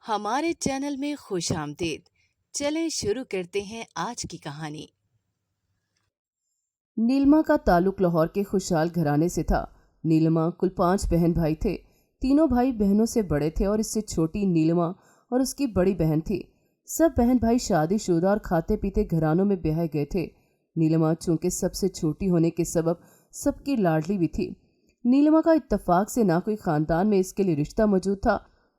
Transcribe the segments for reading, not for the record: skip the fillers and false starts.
ہمارے چینل میں خوش آمدید۔ چلیں شروع کرتے ہیں آج کی کہانی۔ نیلما کا تعلق لاہور کے خوشحال گھرانے سے تھا۔ نیلما کل 5 بہن بھائی تھے۔ تینوں بھائی بہنوں سے بڑے تھے اور اس سے چھوٹی نیلما اور اس کی بڑی بہن تھی۔ سب بہن بھائی شادی شدہ اور کھاتے پیتے گھرانوں میں بیاہے گئے تھے۔ نیلما چونکہ سب سے چھوٹی ہونے کے سبب سب کی لاڈلی بھی تھی۔ نیلما کا اتفاق سے نہ کوئی خاندان میں اس کے لیے رشتہ موجود تھا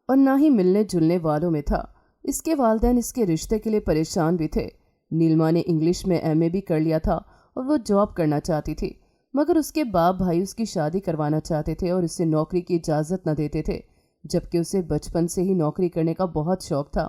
اور نہ ہی ملنے جلنے والوں میں تھا۔ اس کے والدین اس کے رشتے کے لیے پریشان بھی تھے۔ نیلما نے انگلش میں ایم اے بھی کر لیا تھا اور وہ جاب کرنا چاہتی تھی، مگر اس کے باپ بھائی اس کی شادی کروانا چاہتے تھے اور اسے نوکری کی اجازت نہ دیتے تھے، جبکہ اسے بچپن سے ہی نوکری کرنے کا بہت شوق تھا۔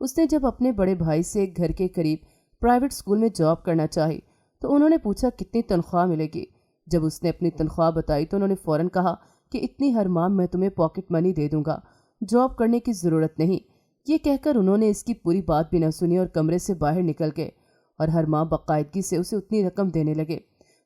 اس نے جب اپنے بڑے بھائی سے گھر کے قریب پرائیویٹ اسکول میں جاب کرنا چاہی تو انہوں نے پوچھا کتنی تنخواہ ملے گی۔ جب اس نے اپنی تنخواہ بتائی تو انہوں نے فوراً کہا کہ اتنی ہر ماہ میں تمہیں پاکٹ منی دے دوں گا، جاب کرنے کی ضرورت نہیں۔ یہ کہہ کر انہوں نے اس کی پوری بات بھی نہ سنی اور کمرے سے باہر نکل گئے اور ہر ماہ باقاعدگی سے اسے اتنی رقم دینے لگے۔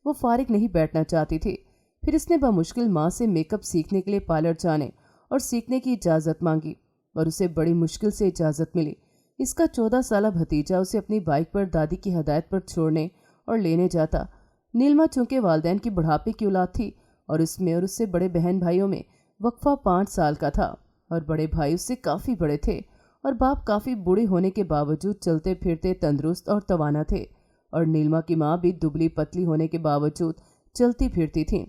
وہ فارغ نہیں بیٹھنا چاہتی تھی۔ پھر اس نے بمشکل ماں سے میک اپ سیکھنے کے لیے پارلر جانے اور سیکھنے کی اجازت مانگی اور اسے بڑی مشکل سے اجازت ملی۔ اس کا 14 سالہ بھتیجا اسے اپنی بائک پر دادی کی ہدایت پر چھوڑنے اور لینے جاتا۔ نیلما چونکہ والدین کی بڑھاپے کی اولاد تھی اور اس میں اور اس سے بڑے بہن بھائیوں میں وقفہ 5 سال کا تھا اور بڑے بھائی اس سے کافی بڑے تھے اور باپ کافی بوڑھے ہونے کے باوجود چلتے پھرتے تندرست اور توانا تھے، اور نیلما کی ماں بھی دبلی پتلی ہونے کے باوجود چلتی پھرتی تھیں۔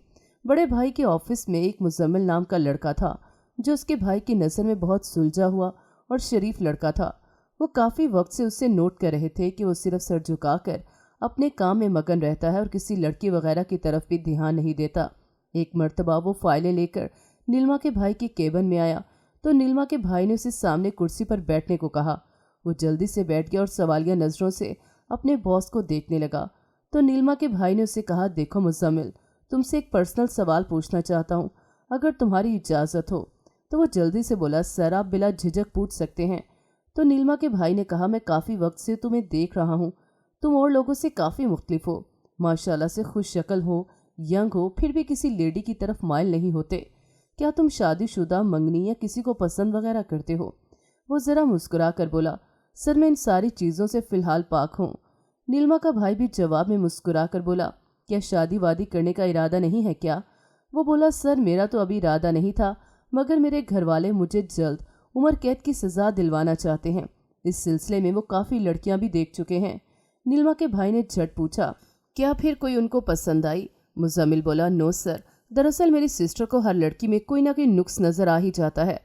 بڑے بھائی کے آفس میں ایک مزمل نام کا لڑکا تھا جو اس کے بھائی کی نظر میں بہت سلجھا ہوا اور شریف لڑکا تھا۔ وہ کافی وقت سے اس سے نوٹ کر رہے تھے کہ وہ صرف سر جھکا کر اپنے کام میں مگن رہتا ہے اور کسی لڑکی وغیرہ کی طرف بھی دھیان نہیں دیتا۔ ایک مرتبہ وہ فائلیں لے کر نیلما کے بھائی کے کیبن میں آیا تو نیلما کے بھائی نے اسے سامنے کرسی پر بیٹھنے کو کہا۔ وہ جلدی سے بیٹھ گیا اور سوالیہ نظروں سے اپنے باس کو دیکھنے لگا تو نیلما کے بھائی نے اسے کہا، دیکھو مزمل، تم سے ایک پرسنل سوال پوچھنا چاہتا ہوں، اگر تمہاری اجازت ہو۔ تو وہ جلدی سے بولا، سر آپ بلا جھجک پوچھ سکتے ہیں۔ تو نیلما کے بھائی نے کہا، میں کافی وقت سے تمہیں دیکھ رہا ہوں، تم اور لوگوں سے کافی مختلف ہو، ماشاءاللہ سے خوش شکل ہو، ینگ ہو، پھر بھی کسی لیڈی کی طرف مائل نہیں ہوتے۔ کیا تم شادی شدہ، منگنی یا کسی کو پسند وغیرہ کرتے ہو؟ وہ ذرا مسکرا کر بولا، سر میں ان ساری چیزوں سے فی الحال پاک ہوں۔ نیلما کا بھائی بھی جواب میں مسکرا کر بولا، کیا شادی وادی کرنے کا ارادہ نہیں ہے کیا؟ وہ بولا، سر میرا تو ابھی ارادہ نہیں تھا، مگر میرے گھر والے مجھے جلد عمر قید کی سزا دلوانا چاہتے ہیں۔ اس سلسلے میں وہ کافی لڑکیاں بھی دیکھ چکے ہیں۔ نیلما کے بھائی نے جھٹ پوچھا، کیا پھر کوئی ان کو پسند آئی؟ مزمل بولا، نو سر، دراصل میری سسٹر کو ہر لڑکی میں کوئی نہ کوئی نقص نظر آ ہی جاتا ہے۔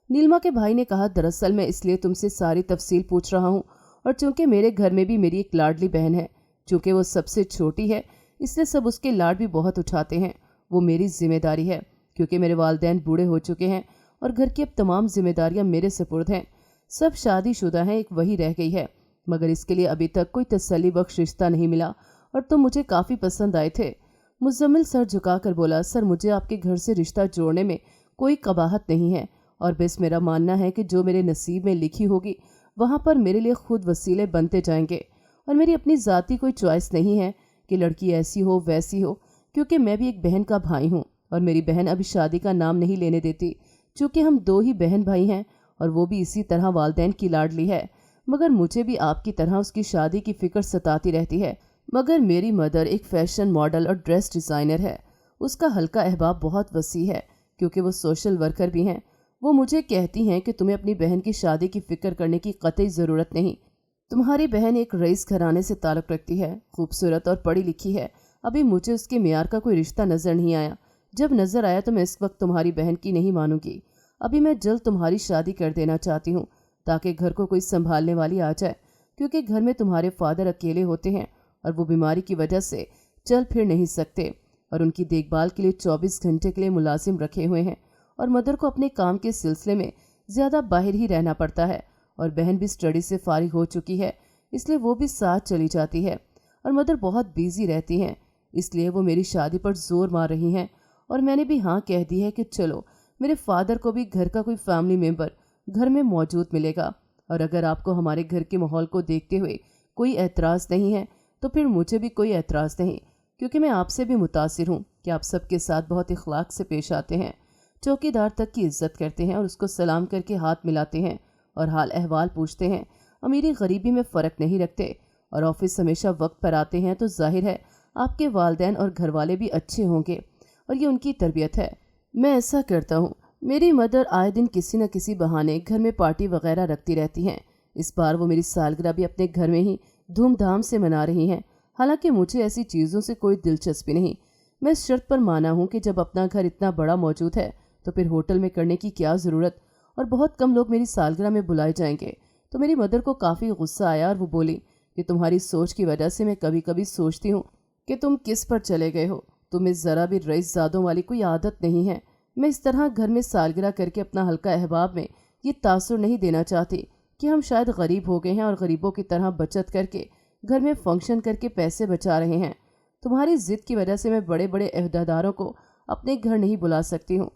نیلما کے بھائی نے کہا، دراصل میں اس لیے تم سے ساری تفصیل پوچھ رہا ہوں، اور چونکہ میرے گھر میں بھی میری ایک لاڈلی بہن ہے، چونکہ وہ سب سے چھوٹی ہے اس لیے سب اس کے لاڈ بھی بہت اٹھاتے ہیں۔ وہ میری ذمہ داری ہے کیونکہ میرے والدین بوڑھے ہو چکے ہیں اور گھر کی اب تمام ذمہ داریاں میرے سپرد ہیں۔ سب شادی شدہ ہیں، ایک وہی رہ گئی ہے، مگر اس کے لیے ابھی تک کوئی تسلی بخش رشتہ نہیں ملا اور تم مجھے کافی پسند آئے تھے۔ مزمل سر جھکا کر بولا، سر مجھے آپ کے گھر سے رشتہ جوڑنے میں کوئی قباحت نہیں ہے، اور بس میرا ماننا ہے کہ جو میرے نصیب میں لکھی ہوگی وہاں پر میرے لیے خود وسیلے بنتے جائیں گے، اور میری اپنی ذاتی کوئی چوائس نہیں ہے کہ لڑکی ایسی ہو ویسی ہو، کیونکہ میں بھی ایک بہن کا بھائی ہوں اور میری بہن ابھی شادی کا نام نہیں لینے دیتی، چونکہ ہم 2 ہی بہن بھائی ہیں اور وہ بھی اسی طرح والدین کی لاڈلی ہے، مگر مجھے بھی آپ کی طرح اس کی شادی کی فکر ستاتی رہتی ہے۔ مگر میری مدر ایک فیشن ماڈل اور ڈریس ڈیزائنر ہے، اس کا حلقہ احباب بہت وسیع ہے کیونکہ وہ سوشل ورکر بھی ہیں۔ وہ مجھے کہتی ہیں کہ تمہیں اپنی بہن کی شادی کی فکر کرنے کی قطعی ضرورت نہیں، تمہاری بہن ایک رئیس گھرانے سے تعلق رکھتی ہے، خوبصورت اور پڑھی لکھی ہے، ابھی مجھے اس کے معیار کا کوئی رشتہ نظر نہیں آیا، جب نظر آیا تو میں اس وقت تمہاری بہن کی نہیں مانوں گی۔ ابھی میں جلد تمہاری شادی کر دینا چاہتی ہوں تاکہ گھر کو کوئی سنبھالنے والی آ جائے، کیونکہ گھر میں تمہارے فادر اکیلے ہوتے ہیں اور وہ بیماری کی وجہ سے چل پھر نہیں سکتے، اور ان کی دیکھ بھال کے لیے 24 گھنٹے کے لیے ملازم رکھے ہوئے ہیں، اور مدر کو اپنے کام کے سلسلے میں زیادہ باہر ہی رہنا پڑتا ہے، اور بہن بھی اسٹڈی سے فارغ ہو چکی ہے اس لیے وہ بھی ساتھ چلی جاتی ہے، اور مدر بہت بیزی رہتی ہیں، اس لیے وہ میری شادی پر زور مار رہی ہیں، اور میں نے بھی ہاں کہہ دی ہے کہ چلو میرے فادر کو بھی گھر کا کوئی فیملی ممبر گھر میں موجود ملے گا، اور اگر آپ کو ہمارے گھر کے ماحول کو دیکھتے ہوئے کوئی اعتراض نہیں ہے تو پھر مجھے بھی کوئی اعتراض نہیں، کیونکہ میں آپ سے بھی متاثر ہوں کہ آپ سب کے ساتھ بہت اخلاق سے پیش آتے ہیں، چوکیدار تک کی عزت کرتے ہیں اور اس کو سلام کر کے ہاتھ ملاتے ہیں، और हाल अहवाल पूछते हैं, अमीरी गरीबी में फ़र्क नहीं रखते और ऑफिस हमेशा वक्त पर आते हैं, तो जाहिर है आपके वालिदैन और घर वाले भी अच्छे होंगे और ये उनकी तरबियत है। मैं ऐसा करता हूँ। मेरी मदर आए दिन किसी न किसी बहाने घर में पार्टी वगैरह रखती रहती हैं। इस बार वो मेरी सालगिरह भी अपने घर में ही धूमधाम से मना रही हैं। हालांकि मुझे ऐसी चीज़ों से कोई दिलचस्पी नहीं। मैं इस शर्त पर माना हूँ कि जब अपना घर इतना बड़ा मौजूद है तो फिर होटल में करने की क्या ज़रूरत, और बहुत कम लोग मेरी सालगिरह में बुलाए जाएंगे। तो मेरी मदर को काफ़ी गुस्सा आया और वो बोली कि तुम्हारी सोच की वजह से मैं कभी कभी सोचती हूँ कि तुम किस पर चले गए हो। तुम्हें ज़रा भी रईसज़ादों वाली कोई आदत नहीं है। मैं इस तरह घर में सालगिरह करके अपना हल्का अहबाब में ये तासुर नहीं देना चाहती कि हम शायद गरीब हो गए हैं और गरीबों की तरह बचत करके घर में फंक्शन करके पैसे बचा रहे हैं। तुम्हारी ज़िद की वजह से मैं बड़े बड़े अहदेदारों को अपने घर नहीं बुला सकती हूँ।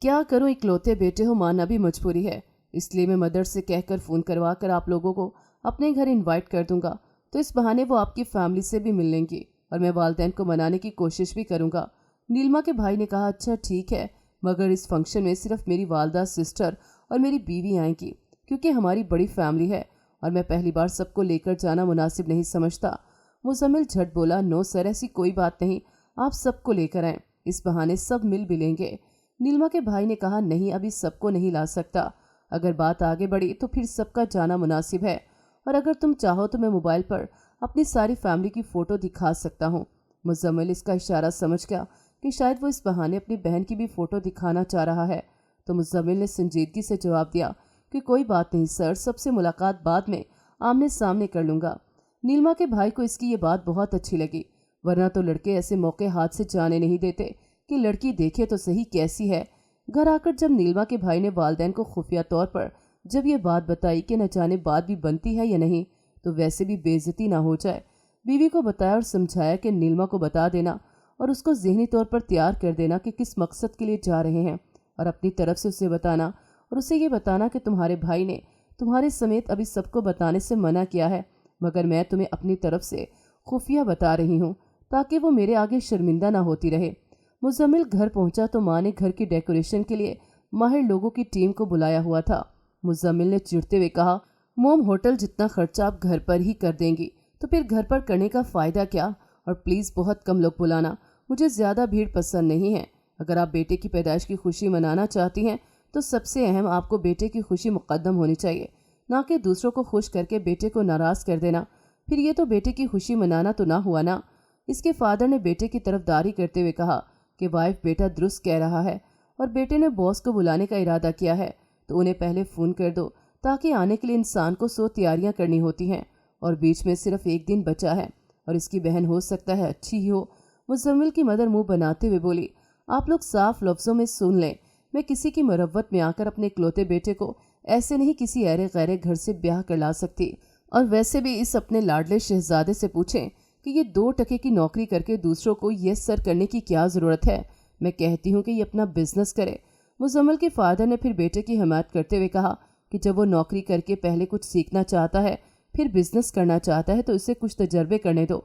क्या करूँ, इकलौते बेटे हो, मानना भी मजबूरी है। इसलिए मैं मदर से कहकर फ़ोन करवा कर आप लोगों को अपने घर इनवाइट कर दूंगा, तो इस बहाने वो आपकी फैमिली से भी मिल लेंगी और मैं वालिदैन को मनाने की कोशिश भी करूंगा। नीलिमा के भाई ने कहा, अच्छा ठीक है, मगर इस फंक्शन में सिर्फ मेरी वालदा, सिस्टर और मेरी बीवी आएंगी, क्योंकि हमारी बड़ी फैमिली है और मैं पहली बार सबको लेकर जाना मुनासिब नहीं समझता। मुजम्मिल झट बोला, नो सर, ऐसी कोई बात नहीं, आप सबको लेकर आएँ, इस बहाने सब मिल भी लेंगे। नीलिमा के भाई ने कहा, नहीं, अभी सबको नहीं ला सकता। अगर बात आगे बढ़ी तो फिर सबका जाना मुनासिब है, और अगर तुम चाहो तो मैं मोबाइल पर अपनी सारी फैमिली की फ़ोटो दिखा सकता हूँ। मुजम्मिल इसका इशारा समझ गया कि शायद वो इस बहाने अपनी बहन की भी फ़ोटो दिखाना चाह रहा है, तो मुजम्मिल ने संजीदगी से जवाब दिया कि कोई बात नहीं सर, सबसे मुलाकात बाद में आमने सामने कर लूँगा। नीलिमा के भाई को इसकी ये बात बहुत अच्छी लगी, वरना तो लड़के ऐसे मौके हाथ से जाने नहीं देते कि लड़की देखे तो सही कैसी है। घर आकर जब नीलिमा के भाई ने वालिदैन को खुफिया तौर पर जब ये बात बताई कि न जाने बात भी बनती है या नहीं, तो वैसे भी बेइज्जती ना हो जाए, बीवी को बताया और समझाया कि नीलिमा को बता देना और उसको ज़हनी तौर पर तैयार कर देना कि किस मकसद के लिए जा रहे हैं, और अपनी तरफ से उसे बताना और उसे ये बताना कि तुम्हारे भाई ने तुम्हारे समेत अभी सबको बताने से मना किया है, मगर मैं तुम्हें अपनी तरफ से खुफिया बता रही हूँ ताकि वो मेरे आगे शर्मिंदा ना होती रहे। मुजम्मिल घर पहुंचा तो माँ ने घर की डेकोरेशन के लिए माहिर लोगों की टीम को बुलाया हुआ था। मुजम्मिल ने चिढ़ते हुए कहा, मोम, होटल जितना खर्चा आप घर पर ही कर देंगी तो फिर घर पर करने का फ़ायदा क्या, और प्लीज़ बहुत कम लोग बुलाना, मुझे ज़्यादा भीड़ पसंद नहीं है। अगर आप बेटे की पैदाइश की खुशी मनाना चाहती हैं तो सबसे अहम आपको बेटे की खुशी मुकद्दम होनी चाहिए, ना कि दूसरों को खुश करके बेटे को नाराज़ कर देना। फिर ये तो बेटे की खुशी मनाना तो ना हुआ ना। इसके फादर ने बेटे की तरफदारी करते हुए कहा कि वाइफ बेटा दुरुस्त कह रहा है और बेटे ने बॉस को बुलाने का इरादा किया है तो उन्हें पहले फ़ोन कर दो, ताकि आने के लिए इंसान को 100 तैयारियां करनी होती हैं और बीच में सिर्फ एक दिन बचा है और इसकी बहन हो सकता है अच्छी ही हो। मुजम्मिल की मदर मुंह बनाते हुए बोली, आप लोग साफ लफ्ज़ों में सुन लें, मैं किसी की मरवत में आकर अपने इकलौते बेटे को ऐसे नहीं किसी ऐरे गैरे घर से ब्याह कर ला सकती, और वैसे भी इस अपने लाडले शहजादे से पूछें कि ये 2 टके की नौकरी करके दूसरों को यस सर करने की क्या ज़रूरत है। मैं कहती हूँ कि ये अपना बिजनेस करे। मुजम्मिल के फादर ने फिर बेटे की हिमायत करते हुए कहा कि जब वो नौकरी करके पहले कुछ सीखना चाहता है, फिर बिजनेस करना चाहता है, तो इसे कुछ तजर्बे करने दो।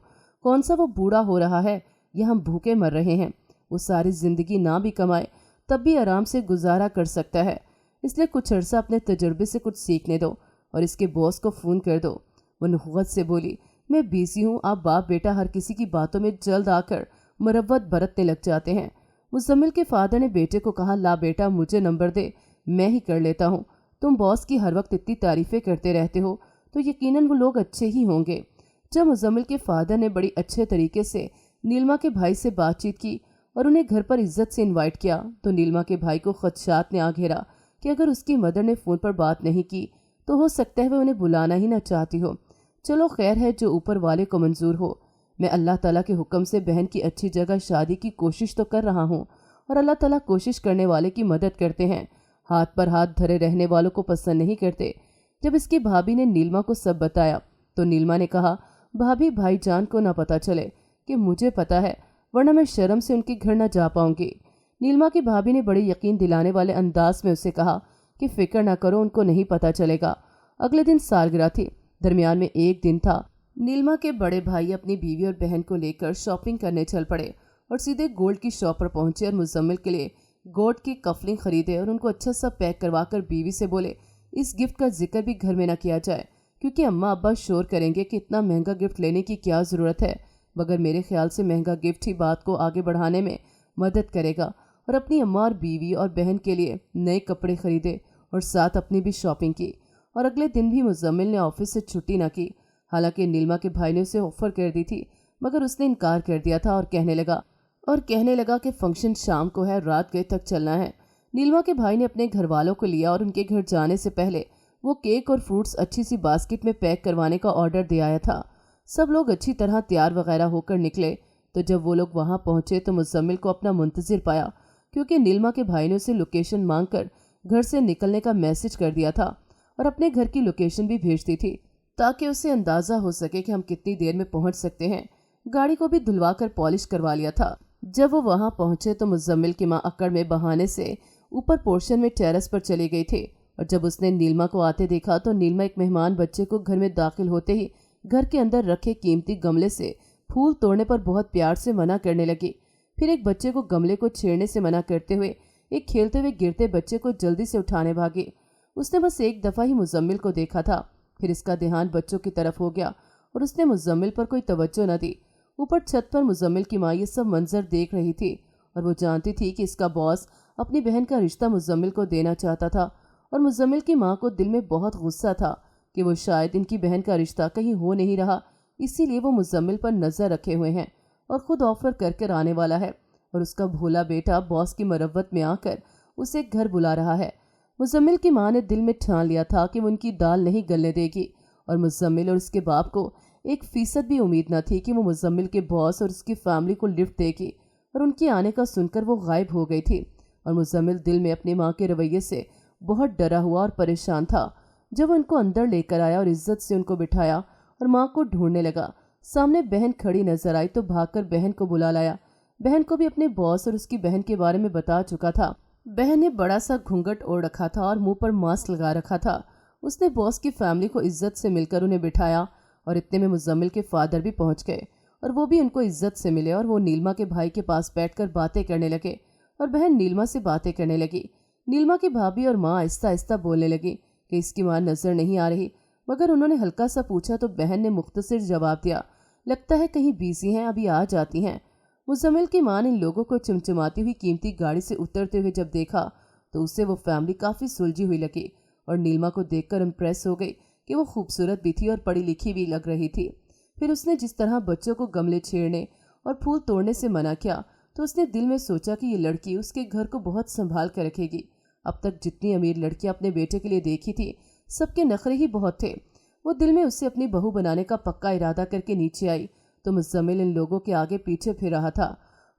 कौन सा वो बूढ़ा हो रहा है या हम भूखे मर रहे हैं। वो सारी ज़िंदगी ना भी कमाए तब भी आराम से गुजारा कर सकता है, इसलिए कुछ अर्सा अपने तजर्बे से कुछ सीखने दो और इसके बॉस को फ़ोन कर दो। वो नुख्वत से बोली, मैं बिजी हूँ, आप बाप बेटा हर किसी की बातों में जल्द आकर मरवत बरतने लग जाते हैं। मुजम्मिल के फादर ने बेटे को कहा, ला बेटा, मुझे नंबर दे, मैं ही कर लेता हूँ। तुम बॉस की हर वक्त इतनी तारीफ़ें करते रहते हो तो यकीनन वो लोग अच्छे ही होंगे। जब मुजम्मिल के फादर ने बड़ी अच्छे तरीके से नीलिमा के भाई से बातचीत की और उन्हें घर पर इज्जत से इनवाइट किया, तो नीलिमा के भाई को खदशात ने आ घेरा कि अगर उसकी मदर ने फ़ोन पर बात नहीं की तो हो सकता है वह उन्हें बुलाना ही ना चाहती हो। चलो खैर है, जो ऊपर वाले को मंजूर हो। मैं अल्लाह ताला के हुक्म से बहन की अच्छी जगह शादी की कोशिश तो कर रहा हूँ, और अल्लाह ताला कोशिश करने वाले की मदद करते हैं, हाथ पर हाथ धरे रहने वालों को पसंद नहीं करते। जब इसकी भाभी ने नीलिमा को सब बताया तो नीलिमा ने कहा, भाभी, भाईजान को ना पता चले कि मुझे पता है, वरना मैं शर्म से उनके घर न जा पाऊंगी। नीलिमा की भाभी ने बड़े यकीन दिलाने वाले अंदाज में उसे कहा कि फिक्र ना करो, उनको नहीं पता चलेगा। अगले दिन सालगिरह थी, दरमियान में एक दिन था। नीलिमा के बड़े भाई अपनी बीवी और बहन को लेकर शॉपिंग करने चल पड़े और सीधे गोल्ड की शॉप पर पहुंचे और मुजम्मिल के लिए गोल्ड की कफलिंग खरीदे और उनको अच्छा सा पैक करवा कर बीवी से बोले, इस गिफ्ट का जिक्र भी घर में ना किया जाए, क्योंकि अम्मा अब्बा शोर करेंगे कि इतना महंगा गिफ्ट लेने की क्या ज़रूरत है। मगर मेरे ख्याल से महंगा गिफ्ट ही बात को आगे बढ़ाने में मदद करेगा। और अपनी अम्मा और बीवी और बहन के लिए नए कपड़े खरीदे और साथ अपनी भी शॉपिंग की। और अगले दिन भी मुजम्मिल ने ऑफिस से छुट्टी ना की। हालांकि नीलिमा के भाई ने उसे ऑफर कर दी थी, मगर उसने इनकार कर दिया था और कहने लगा कि फंक्शन शाम को है, रात गए तक चलना है। नीलिमा के भाई ने अपने घर वालों को लिया और उनके घर जाने से पहले वो केक और फ्रूट्स अच्छी सी बास्केट में पैक करवाने का ऑर्डर दे आया था। सब लोग अच्छी तरह तैयार वगैरह होकर निकले। तो जब वो लोग वहां पहुंचे तो मुजम्मिल को अपना मुंतजिर पाया, क्योंकि नीलिमा के भाई ने उसे लोकेशन मांगकर घर से निकलने का मैसेज कर दिया था और अपने घर की लोकेशन भी भेज दी थी, ताकि उसे अंदाजा हो सके कि हम कितनी देर में पहुंच सकते हैं। गाड़ी को भी धुलवा कर पॉलिश करवा लिया था। जब वो वहां पहुंचे तो मुजम्मिल की माँ अक्कड़ में बहाने से ऊपर पोर्शन में टेरेस पर चली गई थी। और जब उसने नीलिमा को आते देखा तो नीलिमा एक मेहमान बच्चे को घर में दाखिल होते ही घर के अंदर रखे कीमती गमले से फूल तोड़ने पर बहुत प्यार से मना करने लगी। फिर एक बच्चे को गमले को छेड़ने से मना करते हुए एक खेलते हुए गिरते बच्चे को जल्दी से उठाने भागी। उसने बस एक दफ़ा ही मुजम्मिल को देखा था, फिर इसका ध्यान बच्चों की तरफ हो गया और उसने मुजम्मिल पर कोई तवज्जो न दी। ऊपर छत पर मुजम्मिल की माँ ये सब मंजर देख रही थी और वो जानती थी कि इसका बॉस अपनी बहन का रिश्ता मुजम्मिल को देना चाहता था। और मुजम्मिल की माँ को दिल में बहुत गुस्सा था कि वो शायद इनकी बहन का रिश्ता कहीं हो नहीं रहा, इसीलिए वो मुजम्मिल पर नज़र रखे हुए हैं और ख़ुद ऑफर कर कर आने वाला है। और उसका भोला बेटा बॉस की मरवत में आकर उसे घर बुला रहा है। मुजम्मिल की माँ ने दिल में ठान लिया था कि वो उनकी दाल नहीं गलने देगी। और मुजम्मिल और उसके बाप को 1% भी उम्मीद न थी कि वो मुजम्मिल के बॉस और उसकी फैमिली को लिफ्ट देगी। और उनके आने का सुनकर वो गायब हो गई थी। और मुजम्मिल दिल में अपनी माँ के रवैये से बहुत डरा हुआ और परेशान था। जब उनको अंदर लेकर आया और इज्जत से उनको बिठाया और माँ को ढूंढने लगा, सामने बहन खड़ी नजर आई तो भागकर बहन को बुला लाया। बहन को भी अपने बॉस और उसकी बहन के बारे में बता चुका था। बहन ने बड़ा सा घूंघट ओढ़ रखा था और मुंह पर मास्क लगा रखा था। उसने बॉस की फैमिली को इज्जत से मिलकर उन्हें बिठाया और इतने में मुजम्मिल के फादर भी पहुंच गए और वो भी उनको इज्जत से मिले। और वो नीलिमा के भाई के पास बैठकर बातें करने लगे और बहन नीलिमा से बातें करने लगी। नीलिमा की भाभी और माँ आहिस्ता आहिस्ता बोलने लगी कि इसकी माँ नजर नहीं आ रही, मगर उन्होंने हल्का सा पूछा तो बहन ने मुख्तसर जवाब दिया, लगता है कहीं बिजी हैं, अभी आ जाती हैं। मुजम्मिल की माँ ने इन लोगों को चमचमाती हुई कीमती गाड़ी से उतरते हुए जब देखा तो उससे वो फैमिली काफ़ी सुलझी हुई लगी और नीलिमा को देखकर इम्प्रेस हो गई कि वो खूबसूरत भी थी और पढ़ी लिखी भी लग रही थी। फिर उसने जिस तरह बच्चों को गमले छेड़ने और फूल तोड़ने से मना किया तो उसने दिल में सोचा कि ये लड़की उसके घर को बहुत संभाल कर रखेगी। अब तक जितनी अमीर लड़कियां अपने बेटे के लिए देखी थी, सबके नखरे ही बहुत थे। वो दिल में उससे अपनी बहू बनाने का पक्का इरादा करके नीचे आई तो मुजम्मिल इन लोगों के आगे पीछे फिर रहा था।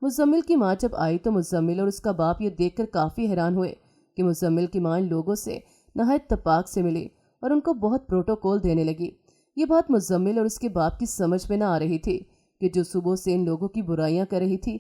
मुजम्मिल की माँ जब आई तो मुजम्मिल और उसका बाप ये देखकर काफ़ी हैरान हुए कि मुजम्मिल की माँ इन लोगों से नहायत तपाक से मिली और उनको बहुत प्रोटोकॉल देने लगी। ये बात मुजम्मिल और उसके बाप की समझ में ना आ रही थी कि जो सुबह से इन लोगों की बुराइयां कर रही थी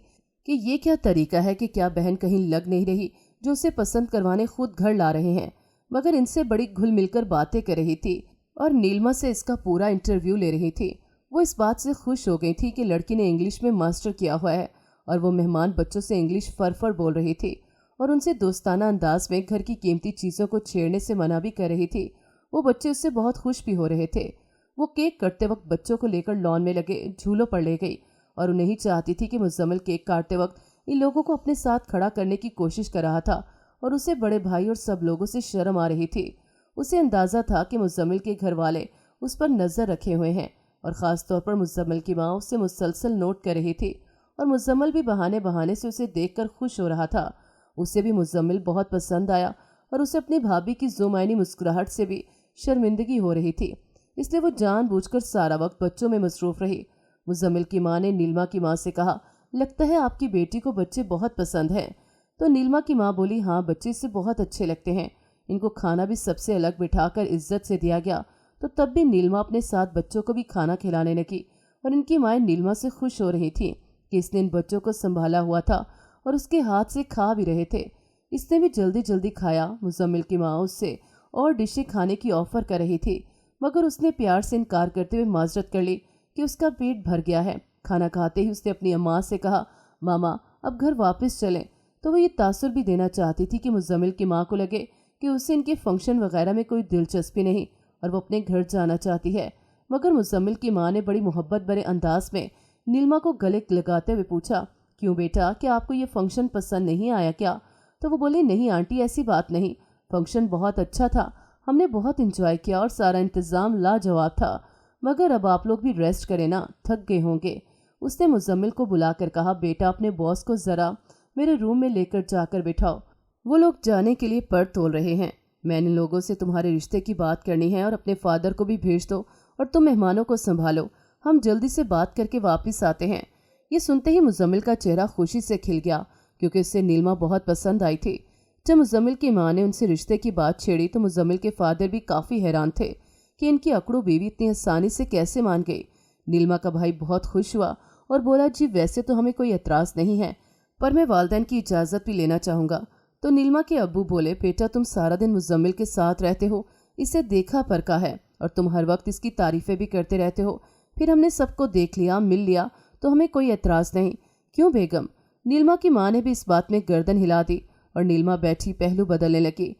कि ये क्या तरीका है कि क्या बहन कहीं लग नहीं रही जो उसे पसंद करवाने खुद घर ला रहे हैं, मगर इनसे बड़ी घुल मिलकर बातें कर रही थी और नीलिमा से इसका पूरा इंटरव्यू ले रही थी। वो इस बात से खुश हो गई थी कि लड़की ने इंग्लिश में मास्टर किया हुआ है और वो मेहमान बच्चों से इंग्लिश फर बोल रही थी और उनसे दोस्ताना अंदाज में घर की कीमती चीज़ों को छेड़ने से मना भी कर रही थी। वो बच्चे उससे बहुत खुश भी हो रहे थे। वो केक कटते वक्त बच्चों को लेकर लॉन में लगे झूलों पर ले गई और उन्हें ही चाहती थी कि मुजम्मिल केक काटते वक्त इन लोगों को अपने साथ खड़ा करने की कोशिश कर रहा था और उसे बड़े भाई और सब लोगों से शर्म आ रही थी। उसे अंदाज़ा था कि मुजम्मिल के घर वाले उस पर नज़र रखे हुए हैं और ख़ास तौर पर मुजम्मिल की माँ उससे मुसलसल नोट कर रही थी और मुजम्मिल भी बहाने बहाने से उसे देखकर खुश हो रहा था। उसे भी मुजम्मिल बहुत पसंद आया और उसे अपनी भाभी की ज़ुमायनी मुस्कुराहट से भी शर्मिंदगी हो रही थी, इसलिए वो जानबूझकर सारा वक्त बच्चों में मसरूफ़ रही। मुजम्मिल की माँ ने नीलिमा की माँ से कहा, लगता है आपकी बेटी को बच्चे बहुत पसंद हैं। तो नीलिमा की माँ बोली, हाँ बच्चे इससे बहुत अच्छे लगते हैं। इनको खाना भी सबसे अलग बिठाकर इज्जत से दिया गया तो तब भी नीलिमा अपने साथ बच्चों को भी खाना खिलाने लगी और इनकी माएँ नीलिमा से खुश हो रही थी कि इसने इन बच्चों को संभाला हुआ था और उसके हाथ से खा भी रहे थे। इसने भी जल्दी जल्दी खाया। मुजम्मिल की माँ उससे और डिशें खाने की ऑफ़र कर रही थी, मगर उसने प्यार से इनकार करते हुए माजरत कर ली कि उसका पेट भर गया है। खाना खाते ही उसने अपनी अम्मा से कहा, मामा अब घर वापस चलें। तो वो ये तासुर भी देना चाहती थी कि मुजम्मिल की माँ को लगे कि उसे इनके फंक्शन वगैरह में कोई दिलचस्पी नहीं और वो अपने घर जाना चाहती है। मगर मुजम्मिल की माँ ने बड़ी मोहब्बत भरे अंदाज में नीलिमा को गले लगाते हुए पूछा, क्यों बेटा, क्या आपको ये फंक्शन पसंद नहीं आया क्या? तो वो बोली, नहीं आंटी, ऐसी बात नहीं, फंक्शन बहुत अच्छा था, हमने बहुत इंजॉय किया और सारा इंतज़ाम लाजवाब था, मगर अब आप लोग भी रेस्ट करें ना, थक गए होंगे। उसने मुजम्मिल को बुलाकर कहा, बेटा अपने बॉस को ज़रा मेरे रूम में लेकर जाकर बिठाओ, वो लोग जाने के लिए पर तोल रहे हैं। मैंने लोगों से तुम्हारे रिश्ते की बात करनी है और अपने फादर को भी भेज दो और तुम मेहमानों को संभालो, हम जल्दी से बात करके वापस आते हैं। ये सुनते ही मुजम्मिल का चेहरा खुशी से खिल गया क्योंकि उससे नीलिमा बहुत पसंद आई थी। जब मुजम्मिल की माँ ने उनसे रिश्ते की बात छेड़ी तो मुजम्मिल के फादर भी काफ़ी हैरान थे कि इनकी अकड़ू बीवी इतनी आसानी से कैसे मान गई। नीलिमा का भाई बहुत खुश हुआ और बोला, जी वैसे तो हमें कोई एतराज़ नहीं है, पर मैं वालिदैन की इजाज़त भी लेना चाहूँगा। तो नीलिमा के अब्बू बोले, बेटा तुम सारा दिन मुजम्मिल के साथ रहते हो, इसे देखा परखा है और तुम हर वक्त इसकी तारीफ़ें भी करते रहते हो, फिर हमने सबको देख लिया, मिल लिया, तो हमें कोई एतराज़ नहीं, क्यों बेगम? नीलिमा की माँ ने भी इस बात में गर्दन हिला दी और नीलिमा बैठी पहलू बदलने लगी।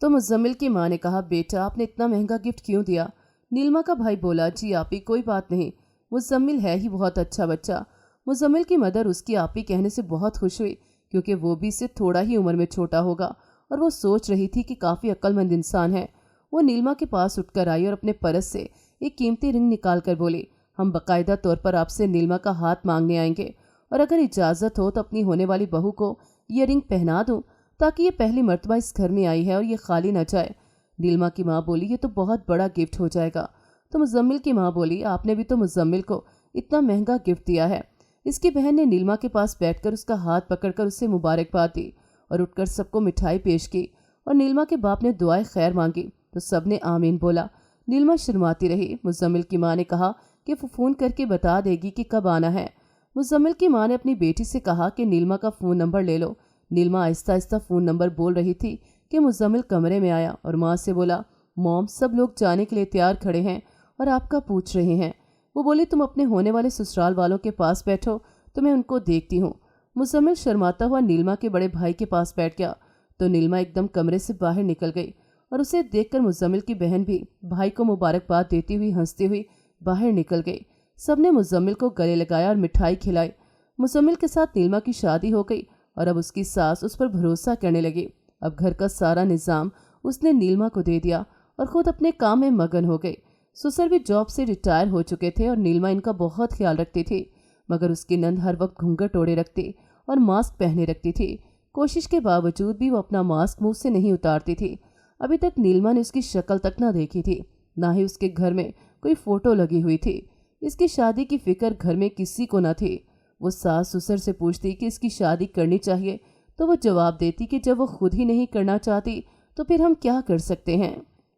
तो मुजम्मिल की माँ ने कहा, बेटा आपने इतना महंगा गिफ्ट क्यों दिया? नीलिमा का भाई बोला, जी आपी कोई बात नहीं, मुजम्मिल है ही बहुत अच्छा बच्चा। मुजम्मिल की मदर उसकी आपी कहने से बहुत खुश हुई क्योंकि वो भी इससे थोड़ा ही उम्र में छोटा होगा और वो सोच रही थी कि काफ़ी अक्लमंद इंसान है। वो नीलिमा के पास उठकर आई और अपने पर्स से एक कीमती रिंग निकाल कर बोली, हम बाकायदा तौर पर आपसे नीलिमा का हाथ मांगने आएंगे और अगर इजाज़त हो तो अपनी होने वाली बहू को ये रिंग पहना दूँ ताकि ये पहली मर्तबा इस घर में आई है और ये खाली न जाए। नीलिमा की माँ बोली, ये तो बहुत बड़ा गिफ्ट हो जाएगा। तो मुजम्मिल की माँ बोली, आपने भी तो मुजम्मिल को इतना महंगा गिफ्ट दिया है। इसकी बहन ने नीलिमा के पास बैठकर उसका हाथ पकड़कर उससे मुबारकबाद दी और उठकर सबको मिठाई पेश की और नीलिमा के बाप ने दुआएं खैर मांगी तो सबने आमीन बोला। नीलिमा शर्माती रही। मुजम्मिल की माँ ने कहा कि वो फ़ोन करके बता देगी कि कब आना है। मुजम्मिल की माँ ने अपनी बेटी से कहा कि नीलिमा का फ़ोन नंबर ले लो। नीलिमा आहिस्ता आहिस्ता फ़ोन नंबर बोल रही थी कि मुजम्मिल कमरे में आया और माँ से बोला, मॉम सब लोग जाने के लिए तैयार खड़े हैं और आपका पूछ रहे हैं। वो बोली, तुम अपने होने वाले ससुराल वालों के पास बैठो तो मैं उनको देखती हूँ। मुजम्मिल शर्माता हुआ नीलिमा के बड़े भाई के पास बैठ गया तो नीलिमा एकदम कमरे से बाहर निकल गई और उसे देखकर मुजम्मिल की बहन भी भाई को मुबारकबाद देती हुई हंसती हुई बाहर निकल गई। सबने मुजम्मिल को गले लगाया और मिठाई खिलाई। मुजम्मिल के साथ नीलिमा की शादी हो गई और अब उसकी सास उस पर भरोसा करने लगी। अब घर का सारा निज़ाम उसने नीलिमा को दे दिया और ख़ुद अपने काम में मगन हो गई। ससुर भी जॉब से रिटायर हो चुके थे और नीलिमा इनका बहुत ख्याल रखती थी, मगर उसकी नंद हर वक्त घूंघट ओढ़े रखती और मास्क पहने रखती थी। कोशिश के बावजूद भी वो अपना मास्क मुंह से नहीं उतारती थी। अभी तक नीलिमा ने उसकी शक्ल तक न देखी थी, ना ही उसके घर में कोई फोटो लगी हुई थी। इसकी शादी की फिक्र घर में किसी को न थी। वो सास ससुर से पूछती कि इसकी शादी करनी चाहिए तो वो जवाब देती कि जब वो खुद ही नहीं करना चाहती तो फिर हम क्या कर सकते हैं।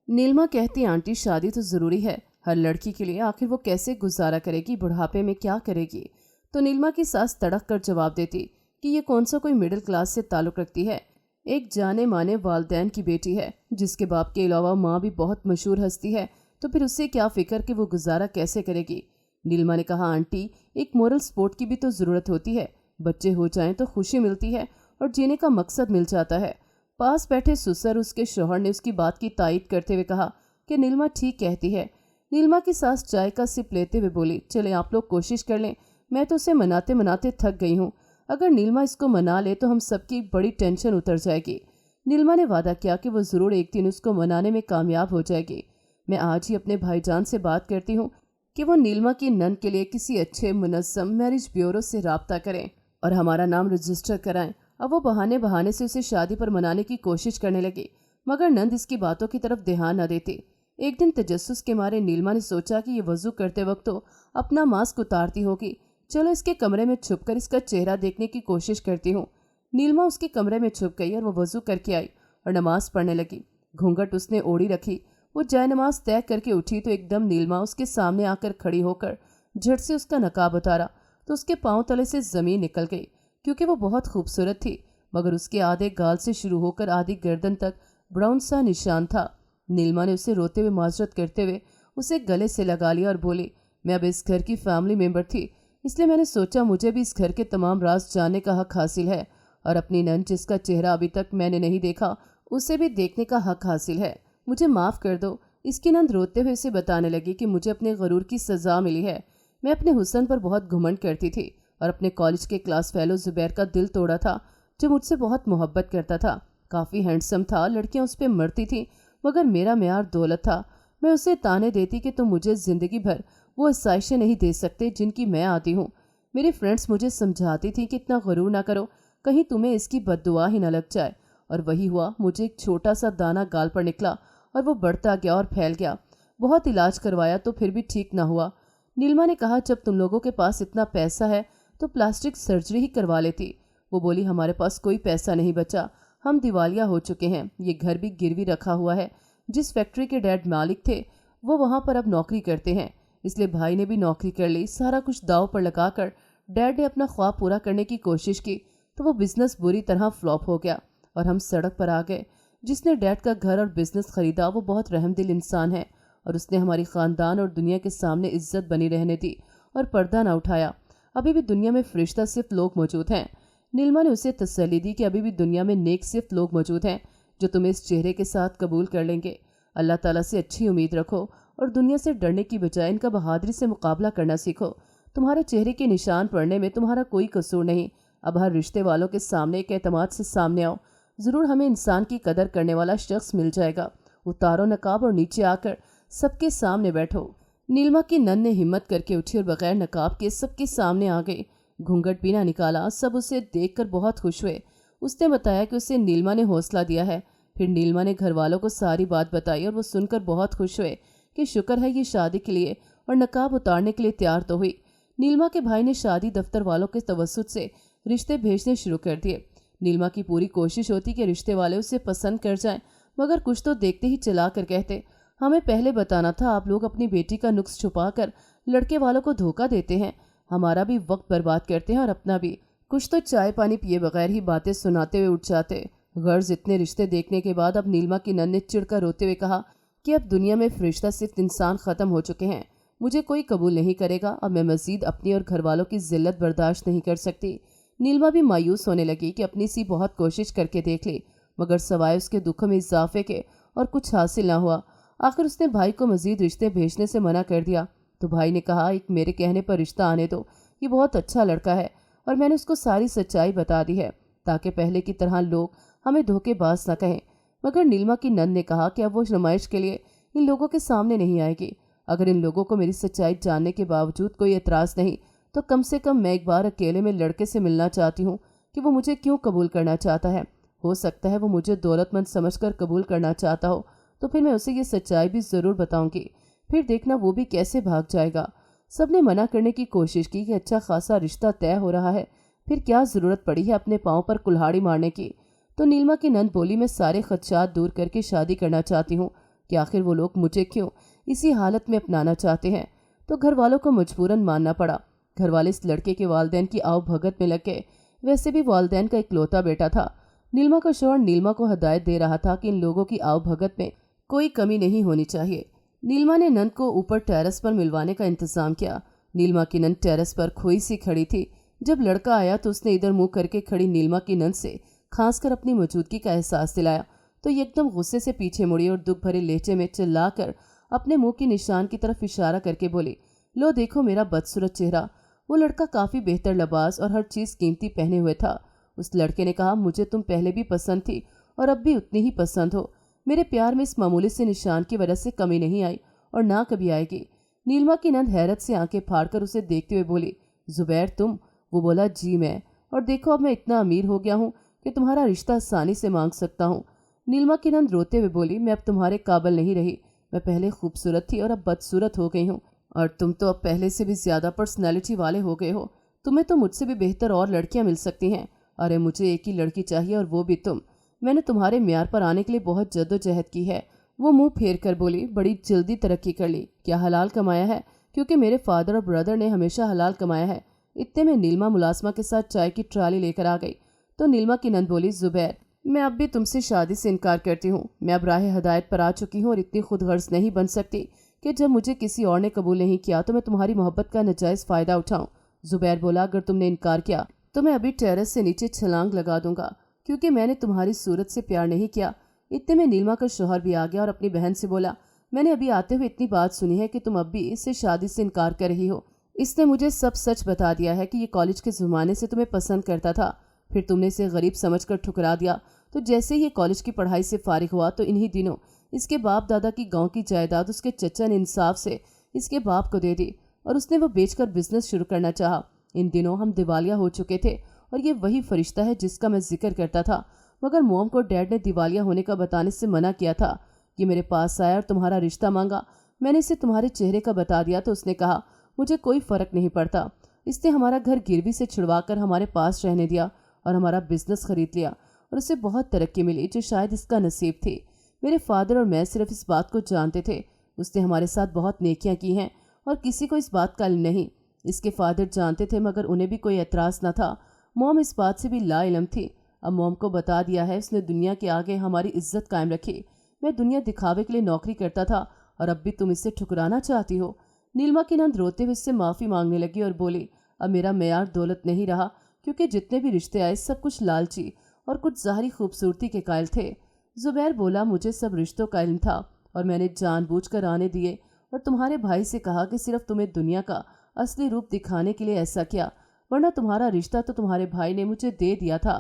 नीलिमा कहती, आंटी शादी तो ज़रूरी है हर लड़की के लिए, आखिर वो कैसे गुजारा करेगी, बुढ़ापे में क्या करेगी। तो नीलिमा की सास तड़क कर जवाब देती कि ये कौन सा कोई मिडिल क्लास से ताल्लुक़ रखती है, एक जाने माने वालिदैन की बेटी है जिसके बाप के अलावा माँ भी बहुत मशहूर हस्ती है, तो फिर उससे क्या फ़िक्र कि वो गुजारा कैसे करेगी। नीलिमा ने कहा, आंटी एक मोरल सपोर्ट की भी तो ज़रूरत होती है, बच्चे हो जाएं तो खुशी मिलती है और जीने का मकसद मिल जाता है। पास बैठे ससुर उसके शौहर ने उसकी बात की तायीद करते हुए कहा कि नीलिमा ठीक कहती है। नीलिमा की सास चाय का सिप लेते हुए बोली, चले आप लोग कोशिश कर लें, मैं तो उसे मनाते मनाते थक गई हूँ, अगर नीलिमा इसको मना ले तो हम सबकी बड़ी टेंशन उतर जाएगी। नीलिमा ने वादा किया कि वो ज़रूर एक दिन उसको मनाने में कामयाब हो जाएगी। मैं आज ही अपने भाईजान से बात करती हूँ कि वो नीलिमा की नंद के लिए किसी अच्छे मुनज़्ज़म मैरिज ब्यूरो से राब्ता करें और हमारा नाम रजिस्टर कराएं। अब वो बहाने बहाने से उसे शादी पर मनाने की कोशिश करने लगी, मगर नंद इसकी बातों की तरफ ध्यान न देती। एक दिन तजस्सुस के मारे नीलिमा ने सोचा कि ये वज़ू करते वक्त तो अपना मास्क उतारती होगी, चलो इसके कमरे में छुपकर इसका चेहरा देखने की कोशिश करती हूँ। नीलिमा उसके कमरे में छुप गई और वो वज़ू करके आई और नमाज पढ़ने लगी। घूंघट उसने ओढ़ी रखी। वो जाए नमाज तय करके उठी तो एकदम नीलिमा उसके सामने आकर खड़ी होकर झट से उसका नकाब उतारा तो उसके पाँव तले से ज़मीन निकल गई। क्योंकि वो बहुत खूबसूरत थी, मगर उसके आधे गाल से शुरू होकर आधी गर्दन तक ब्राउन सा निशान था। नीलिमा ने उसे रोते हुए माजरत करते हुए उसे गले से लगा लिया और बोली, मैं अब इस घर की फैमिली मेंबर थी, इसलिए मैंने सोचा मुझे भी इस घर के तमाम राज जानने का हक हासिल है और अपनी नंद जिसका चेहरा अभी तक मैंने नहीं देखा उसे भी देखने का हक हासिल है। मुझे माफ़ कर दो। इसकी नंद रोते हुए उसे बताने लगी कि मुझे अपने गरूर की सज़ा मिली है। मैं अपने हुस्न पर बहुत घमंड करती थी और अपने कॉलेज के क्लास फेलो ज़ुबैर का दिल तोड़ा था, जो मुझसे बहुत मोहब्बत करता था। काफ़ी हैंडसम था, लड़कियां उस पर मरती थीं, मगर मेरा मेयार दौलत था। मैं उसे ताने देती कि तुम मुझे ज़िंदगी भर वो आसाइशें नहीं दे सकते जिनकी मैं आती हूँ। मेरी फ्रेंड्स मुझे समझाती थी कि इतना गरूर ना करो, कहीं तुम्हें इसकी बद्दुआ ही न लग जाए। और वही हुआ। मुझे एक छोटा सा दाना गाल पर निकला और वो बढ़ता गया और फैल गया। बहुत इलाज करवाया तो फिर भी ठीक ना हुआ। नीलिमा ने कहा, जब तुम लोगों के पास इतना पैसा है तो प्लास्टिक सर्जरी ही करवा लेती। वो बोली, हमारे पास कोई पैसा नहीं बचा, हम दिवालिया हो चुके हैं। ये घर भी गिरवी रखा हुआ है। जिस फैक्ट्री के डैड मालिक थे वो वहाँ पर अब नौकरी करते हैं, इसलिए भाई ने भी नौकरी कर ली। सारा कुछ दाव पर लगाकर डैड ने अपना ख्वाब पूरा करने की कोशिश की तो वो बिजनेस बुरी तरह फ्लॉप हो गया और हम सड़क पर आ गए। जिसने डैड का घर और बिजनेस खरीदा वो बहुत रहमदिल इंसान है और उसने हमारी ख़ानदान और दुनिया के सामने इज्जत बनी रहने दी और पर्दा ना उठाया। अभी भी दुनिया में फरिश्ता सिर्फ लोग मौजूद हैं। नीलिमा ने उसे तसल्ली दी कि अभी भी दुनिया में नेक सिर्फ लोग मौजूद हैं जो तुम्हें इस चेहरे के साथ कबूल कर लेंगे। अल्लाह ताला से अच्छी उम्मीद रखो और दुनिया से डरने की बजाय इनका बहादुरी से मुकाबला करना सीखो। तुम्हारे चेहरे के निशान पड़ने में तुम्हारा कोई कसूर नहीं। अब हर रिश्ते वालों के सामने एक एतमाद से सामने आओ, ज़रूर हमें इंसान की कदर करने वाला शख्स मिल जाएगा। उतारो नकाब और नीचे आकर सबके सामने बैठो। नीलिमा की नन ने हिम्मत करके उठी और बगैर नकाब के सबके सामने आ गई। घूंघट भी ना निकाला। सब उसे देखकर बहुत खुश हुए। उसने बताया कि उसे नीलिमा ने हौसला दिया है। फिर नीलिमा ने घर वालों को सारी बात बताई और वो सुनकर बहुत खुश हुए कि शुक्र है ये शादी के लिए और नकाब उतारने के लिए तैयार तो हुई। नीलिमा के भाई ने शादी दफ्तर वालों के तवस्सुत से रिश्ते भेजने शुरू कर दिए। नीलिमा की पूरी कोशिश होती कि रिश्ते वाले उसे पसंद कर जाएं, मगर कुछ तो देखते ही चला कर कहते, हमें पहले बताना था। आप लोग अपनी बेटी का नुक्स छुपा कर लड़के वालों को धोखा देते हैं, हमारा भी वक्त बर्बाद करते हैं और अपना भी। कुछ तो चाय पानी पिए बगैर ही बातें सुनाते हुए उठ जाते। गर्ज इतने रिश्ते देखने के बाद अब नीलिमा की नन ने चिढ़कर रोते हुए कहा कि अब दुनिया में फरिश्ता सिर्फ इंसान ख़त्म हो चुके हैं। मुझे कोई कबूल नहीं करेगा। अब मैं मज़ीद अपनी और घर वालों की जिल्लत बर्दाश्त नहीं कर सकती। नीलिमा भी मायूस होने लगी कि अपनी सी बहुत कोशिश करके देख ली, मगर सवाए उसके दुखों में इजाफे के और कुछ हासिल ना हुआ। आखिर उसने भाई को मज़ीद रिश्ते भेजने से मना कर दिया तो भाई ने कहा, एक मेरे कहने पर रिश्ता आने दो, ये बहुत अच्छा लड़का है और मैंने उसको सारी सच्चाई बता दी है ताकि पहले की तरह लोग हमें धोखेबाज न कहें। मगर नीलिमा की नंद ने कहा कि अब वो नुमाइश के लिए इन लोगों के सामने नहीं आएगी। अगर इन लोगों को मेरी सच्चाई जानने के बावजूद कोई एतराज़ नहीं तो कम से कम मैं एक बार अकेले में लड़के से मिलना चाहती हूँ कि वो मुझे क्यों कबूल करना चाहता है। हो सकता है वो मुझे दौलतमंद समझकर कबूल करना चाहता हो तो फिर मैं उसे ये सच्चाई भी ज़रूर बताऊंगी। फिर देखना वो भी कैसे भाग जाएगा। सब ने मना करने की कोशिश की कि अच्छा खासा रिश्ता तय हो रहा है, फिर क्या ज़रूरत पड़ी है अपने पाँव पर कुल्हाड़ी मारने की। तो नीलिमा की नंद बोली, मैं सारे खदशात दूर करके शादी करना चाहती हूँ कि आखिर वो लोग मुझे क्यों इसी हालत में अपनाना चाहते हैं। तो घर वालों को मजबूरन मानना पड़ा। घर वाले इस लड़के के वालिदैन की आव भगत में लग गए। वैसे भी वालिदैन का इकलौता बेटा था। नीलिमा का शौहर नीलिमा को हदायत दे रहा था कि इन लोगों की आव भगत में कोई कमी नहीं होनी चाहिए। नीलिमा ने नंद को ऊपर टेरेस पर मिलवाने का इंतजाम किया। नीलिमा की नंद टेरेस पर खोई सी खड़ी थी। जब लड़का आया तो उसने इधर मुंह करके खड़ी नीलिमा की नंद से खांसकर अपनी मौजूदगी का एहसास दिलाया तो ये एकदम गुस्से से पीछे मुड़ी और दुख भरे लहजे में चिल्लाकर अपने मुंह के निशान की तरफ इशारा करके बोली, लो देखो मेरा बदसूरत चेहरा। वो लड़का काफ़ी बेहतर लिबास और हर चीज़ कीमती पहने हुए था। उस लड़के ने कहा, मुझे तुम पहले भी पसंद थी और अब भी उतनी ही पसंद हो। मेरे प्यार में इस मामूली से निशान की वजह से कमी नहीं आई और ना कभी आएगी। नीलिमा की नंद हैरत से आंखें फाड़कर उसे देखते हुए बोली, जुबैर तुम? वो बोला, जी मैं। और देखो अब मैं इतना अमीर हो गया हूँ कि तुम्हारा रिश्ता आसानी से मांग सकता हूँ। नीलिमा की नंद रोते हुए बोली, मैं अब तुम्हारे काबिल नहीं रही। मैं पहले खूबसूरत थी और अब बदसूरत हो गई हूँ और तुम तो अब पहले से भी ज़्यादा पर्सनैलिटी वाले हो गए हो। तुम्हें तो मुझसे भी बेहतर और लड़कियाँ मिल सकती हैं। अरे मुझे एक ही लड़की चाहिए और वो भी तुम। मैंने तुम्हारे म्यार पर आने के लिए बहुत जद्दोजहद की है। वो मुंह फेर कर बोली, बड़ी जल्दी तरक्की कर ली। क्या हलाल कमाया है? क्योंकि मेरे फादर और ब्रदर ने हमेशा हलाल कमाया है। इतने में नीलिमा मुलाजमा के साथ चाय की ट्राली लेकर आ गई तो नीलिमा की नंद बोली, जुबैर मैं अब भी तुमसे शादी से इनकार करती हूँ। मैं अब राह हदायत पर आ चुकी हूँ और इतनी खुद गर्ज नहीं बन सकती कि जब मुझे किसी और ने कबूल नहीं किया तो मैं तुम्हारी मोहब्बत का नाजायज़ फ़ायदा उठाऊँ। जुबैर बोला, अगर तुमने इनकार किया तो मैं अभी टेरेस से नीचे छलांग लगा दूंगा, क्योंकि मैंने तुम्हारी सूरत से प्यार नहीं किया, इतने में नीलिमा का शौहर भी आ गया और अपनी बहन से बोला, मैंने अभी आते हुए इतनी बात सुनी है कि तुम अब भी इससे शादी से इनकार कर रही हो। इसने मुझे सब सच बता दिया है कि ये कॉलेज के ज़माने से तुम्हें पसंद करता था, फिर तुमने इसे गरीब समझकर ठुकरा दिया। तो जैसे ही ये कॉलेज की पढ़ाई से फारिग हुआ तो इन्हीं दिनों इसके बाप दादा की गांव की जायदाद उसके चचा ने इंसाफ से इसके बाप को दे दी और उसने वो बेचकर बिजनेस शुरू करना चाहा। इन दिनों हम दिवालिया हो चुके थे और ये वही फरिश्ता है जिसका मैं जिक्र करता था, मगर मोम को डैड ने दिवालिया होने का बताने से मना किया था। कि मेरे पास आया और तुम्हारा रिश्ता मांगा। मैंने इसे तुम्हारे चेहरे का बता दिया तो उसने कहा, मुझे कोई फ़र्क नहीं पड़ता। इसने हमारा घर गिरवी से छुड़वा कर हमारे पास रहने दिया और हमारा बिजनेस खरीद लिया और उसे बहुत तरक्की मिली जो शायद इसका नसीब थी। मेरे फादर और मैं सिर्फ इस बात को जानते थे। उसने हमारे साथ बहुत नेकियां की हैं और किसी को इस बात का इल्म नहीं। इसके फादर जानते थे मगर उन्हें भी कोई एतराज़ न था। मोम इस बात से भी ला इल्म थी। अब मोम को बता दिया है, उसने दुनिया के आगे हमारी इज्जत कायम रखी। मैं दुनिया दिखावे के लिए नौकरी करता था और अब भी तुम इससे ठुकराना चाहती हो। नीलिमा की नंद रोते हुए इससे माफ़ी मांगने लगी और बोली, अब मेरा मेयार दौलत नहीं रहा, क्योंकि जितने भी रिश्ते आए सब कुछ लालची और कुछ ज़ाहरी खूबसूरती के कायल थे। जुबैर बोला, मुझे सब रिश्तों का इल्म था और मैंने जानबूझकर आने दिए और तुम्हारे भाई से कहा कि सिर्फ तुम्हें दुनिया का असली रूप दिखाने के लिए ऐसा किया, वरना तुम्हारा रिश्ता तो तुम्हारे भाई ने मुझे दे दिया था।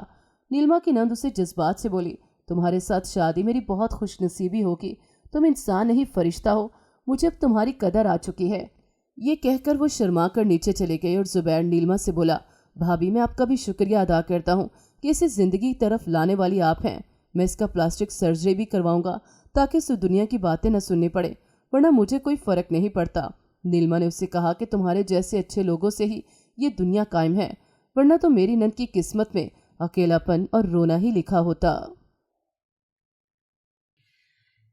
नीलिमा की नंद उसे जज्बात से बोली, तुम्हारे साथ शादी मेरी बहुत खुशनसीबी होगी। तुम इंसान नहीं फरिश्ता हो। मुझे अब तुम्हारी कदर आ चुकी है। ये कहकर वो शर्मा कर नीचे चले गए और जुबैर नीलिमा से बोला, भाभी मैं आपका भी शुक्रिया अदा करता हूँ कि इसे ज़िंदगी की तरफ लाने वाली आप हैं। मैं इसका प्लास्टिक सर्जरी भी करवाऊंगा ताकि उसे दुनिया की बातें न सुननी पड़े, वरना मुझे कोई फ़र्क नहीं पड़ता। नीलिमा ने उससे कहा कि तुम्हारे जैसे अच्छे लोगों से ही ये दुनिया कायम है, वरना तो मेरी नंद की किस्मत में अकेलापन और रोना ही लिखा होता।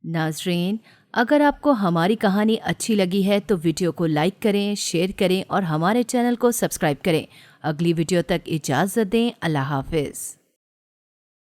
नाजरीन, अगर आपको हमारी कहानी अच्छी लगी है तो वीडियो को लाइक करें, शेयर करें और हमारे चैनल को सब्सक्राइब करें। अगली वीडियो तक इजाज़त दें। अल्लाह हाफिज़।